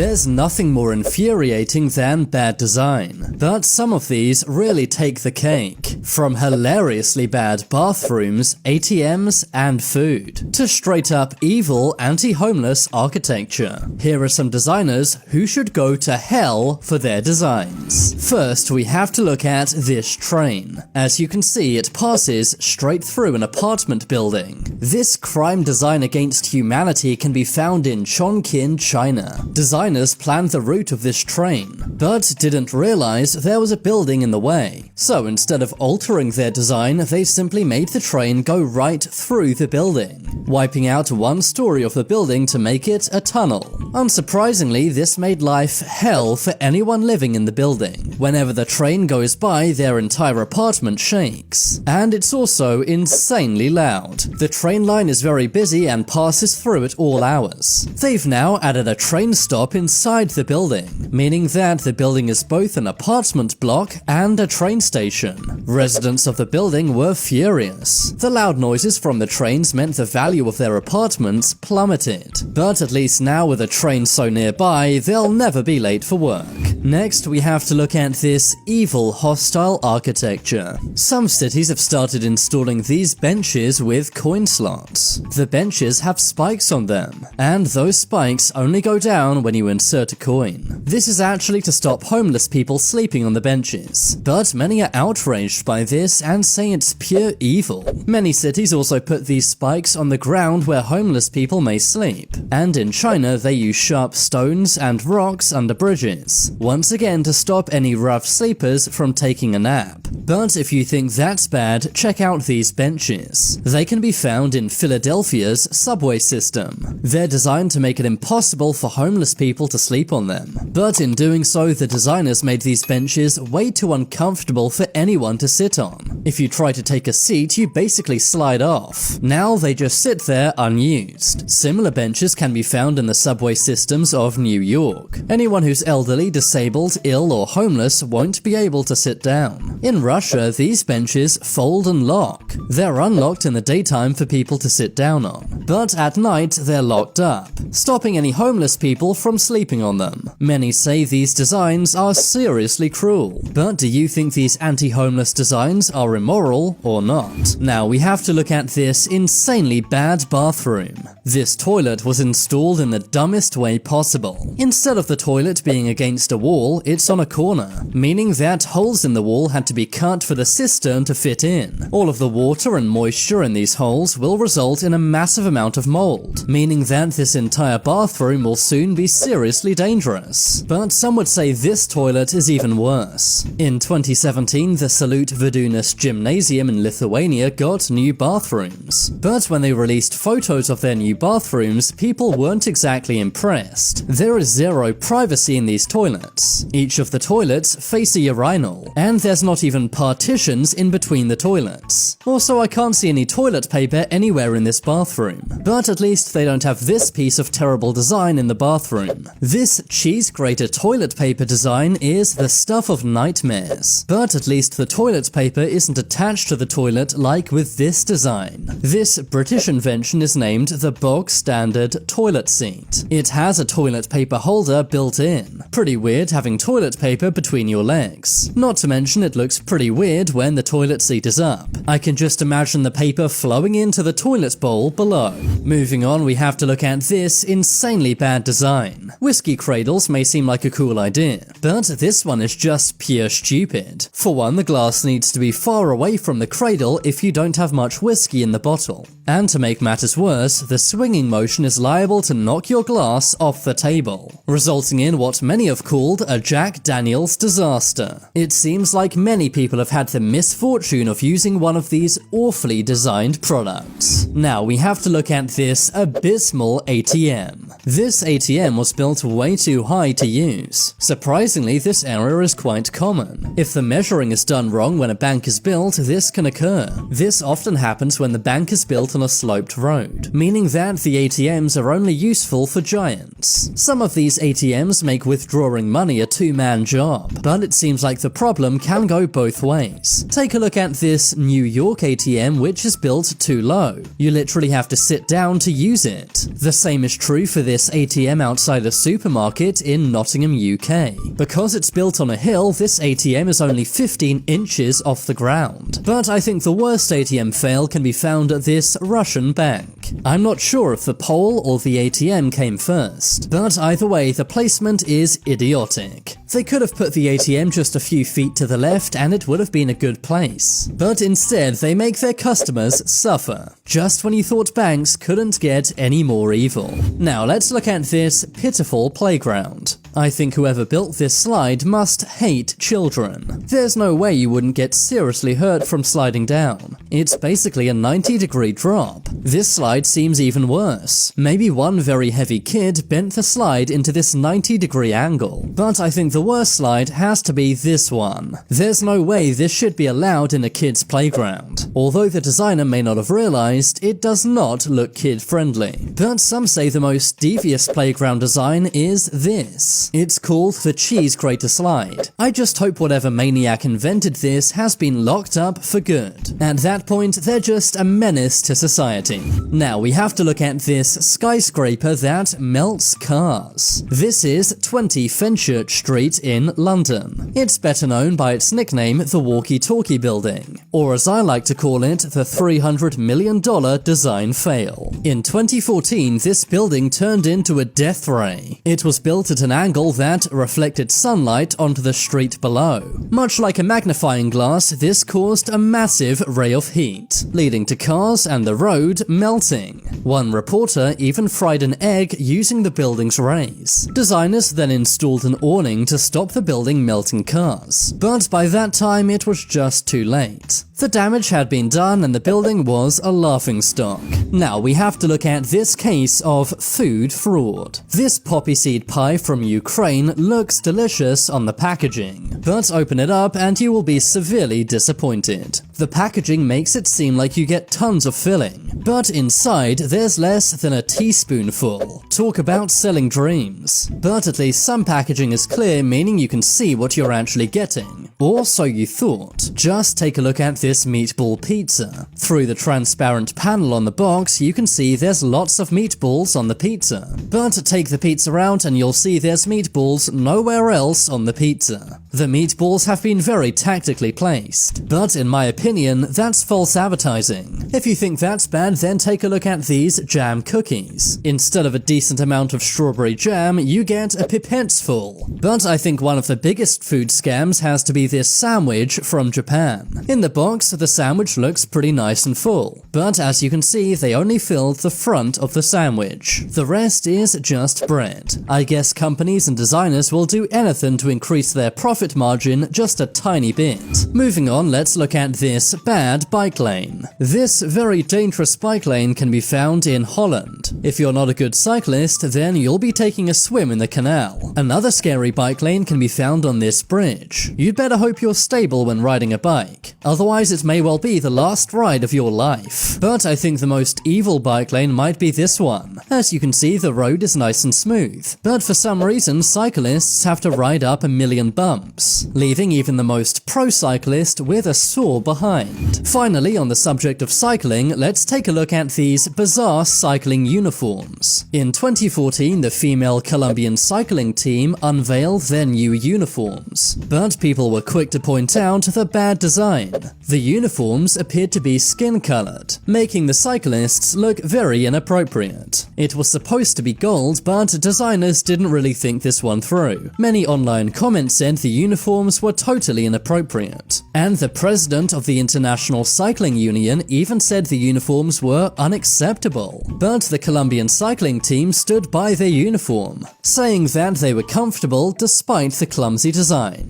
There's nothing more infuriating than bad design, but some of these really take the cake. From hilariously bad bathrooms, ATMs, and food, to straight up evil anti-homeless architecture. Here are some designers who should go to hell for their designs. First, we have to look at this train. As you can see, it passes straight through an apartment building. This crime design against humanity can be found in Chongqing, China. Designers planned the route of this train, but didn't realize there was a building in the way. So instead of altering their design, they simply made the train go right through the building, wiping out one story of the building to make it a tunnel. Unsurprisingly, this made life hell for anyone living in the building. Whenever the train goes by, their entire apartment shakes. And it's also insanely loud. The train line is very busy and passes through at all hours. They've now added a train stop inside the building, meaning that the building is both an apartment block and a train station. Residents of the building were furious. The loud noises from the trains meant the value of their apartments plummeted. But at least now with a train so nearby, they'll never be late for work. Next, we have to look at this evil, hostile architecture. Some cities have started installing these benches with coin slots. The benches have spikes on them, and those spikes only go down when you insert a coin. This is actually to stop homeless people sleeping on the benches, but many are outraged by this and say it's pure evil. Many cities also put these spikes on the ground where homeless people may sleep, and in China they use sharp stones and rocks under bridges, once again to stop any rough sleepers from taking a nap. But if you think that's bad, check out these benches. They can be found in Philadelphia's subway system. They're designed to make it impossible for homeless people to sleep on them. But in doing so, the designers made these benches way too uncomfortable for anyone to sit on. If you try to take a seat, you basically slide off. Now they just sit there unused. Similar benches can be found in the subway systems of New York. Anyone who's elderly, disabled, ill, or homeless won't be able to sit down. In Russia, these benches fold and lock. They're unlocked in the daytime for people to sit down on, but at night they're locked up, stopping any homeless people from sleeping on them. Many say these designs are seriously cruel, but do you think these anti-homeless designs are immoral or not? Now we have to look at this insanely bad bathroom. This toilet was installed in the dumbest way possible. Instead of the toilet being against a wall, it's on a corner, meaning that holes in the wall had to be cut for the cistern to fit in. All of the water and moisture in these holes will result in a massive amount of mold, meaning that this entire bathroom will soon be seriously dangerous. But some would say this toilet is even worse. In 2017, the Salute Vidūnas gymnasium in Lithuania got new bathrooms. But when they released photos of their new bathrooms, people weren't exactly impressed. There is zero privacy in these toilets. Each of the toilets face a urinal, and there's not even partitions in between the toilets. Also, I can't see any toilet paper anywhere in this bathroom. But at least they don't have this piece of terrible design in the bathroom. This cheese grater toilet paper design is the stuff of nightmares. But at least the toilet paper isn't attached to the toilet like with this design. This British invention is named the bog standard toilet seat. It has a toilet paper holder built in. Pretty weird having toilet paper between your legs. Not to mention it looks pretty weird when the toilet seat is up. I can just imagine the paper flowing into the toilet bowl below. Moving on, we have to look at this insanely bad design. Whiskey cradles may seem like a cool idea, but this one is just pure stupid. For one, the glass needs to be far away from the cradle if you don't have much whiskey in the bottle. And to make matters worse, the swinging motion is liable to knock your glass off the table, resulting in what many have called a Jack Daniels disaster. It seems like many people have had the misfortune of using one of these awfully designed products. Now we have to look at this abysmal ATM. This ATM was built way too high to use. Surprisingly, this error is quite common. If the measuring is done wrong when a bank is built, this can occur. This often happens when the bank is built on a sloped road, meaning that the ATMs are only useful for giants. Some of these ATMs make withdrawing money a two-man job, but it seems like the problem can go both ways. Take a look at this New York ATM, which is built too low. You literally have to sit down to use it. The same is true for this ATM outside a supermarket in Nottingham, UK. Because it's built on a hill, this ATM is only 15 inches off the ground. But I think the worst ATM fail can be found at this Russian bank. I'm not sure if the pole or the ATM came first, but either way, the placement is idiotic. They could have put the ATM just a few feet to the left and it would have been a good place. But instead, they make their customers suffer, just when you thought banks couldn't get any more evil. Now let's look at this pitiful playground. I think whoever built this slide must hate children. There's no way you wouldn't get seriously hurt from sliding down. It's basically a 90-degree drop. This slide seems even worse. Maybe one very heavy kid bent the slide into this 90-degree angle. But I think the worst slide has to be this one. There's no way this should be allowed in a kid's playground. Although the designer may not have realized, it does not look kid-friendly. But some say the most devious playground design is this. It's called the Cheese Grater Slide. I just hope whatever maniac invented this has been locked up for good. At that point, they're just a menace to society. Now we have to look at this skyscraper that melts cars. This is 20 Fenchurch Street in London. It's better known by its nickname, the Walkie-Talkie Building, or as I like to call it, the $300 million design fail. In 2014, this building turned into a death ray. It was built at an angle that reflected sunlight onto the street below. Much like a magnifying glass, this caused a massive ray of heat, leading to cars and the road melting. One reporter even fried an egg using the building's rays. Designers then installed an awning to stop the building melting cars, but by that time it was just too late. The damage had been done and the building was a laughingstock. Now we have to look at this case of food fraud. This poppy seed pie from Ukraine looks delicious on the packaging, but open it up and you will be severely disappointed. The packaging makes it seem like you get tons of filling, but inside there's less than a teaspoonful. Talk about selling dreams. But at least some packaging is clear, meaning you can see what you're actually getting. Or so you thought. Just take a look at this meatball pizza. Through the transparent panel on the box, you can see there's lots of meatballs on the pizza. But take the pizza out and you'll see there's meatballs nowhere else on the pizza. The meatballs have been very tactically placed, but in my opinion, that's false advertising. If you think that's bad, then take a look at these jam cookies. Instead of a decent amount of strawberry jam, you get a pipette's full. But I think one of the biggest food scams has to be this sandwich from Japan. In the box, the sandwich looks pretty nice and full, but as you can see, they only filled the front of the sandwich. The rest is just bread. I guess companies and designers will do anything to increase their profit margin just a tiny bit. Moving on, let's look at this bad bike lane. This very dangerous bike lane can be found in Holland. If you're not a good cyclist, then you'll be taking a swim in the canal. Another scary bike lane can be found on this bridge. You'd better hope you're stable when riding a bike, otherwise it may well be the last ride of your life. But I think the most evil bike lane might be this one. As you can see, the road is nice and smooth, but for some reason cyclists have to ride up a million bumps, leaving even the most pro cyclist with a sore behind. Finally, on the subject of cycling, let's take a look at these bizarre cycling uniforms. In 2014, the female Colombian cycling team unveiled their new uniforms, but people were quick to point out the bad design. The uniforms appeared to be skin-colored, making the cyclists look very inappropriate. It was supposed to be gold, but designers didn't really think this one through. Many online comments said the uniforms were totally inappropriate, and the president of the International Cycling Union even said the uniforms were unacceptable. But the Colombian cycling team stood by their uniform, saying that they were comfortable despite the clumsy design.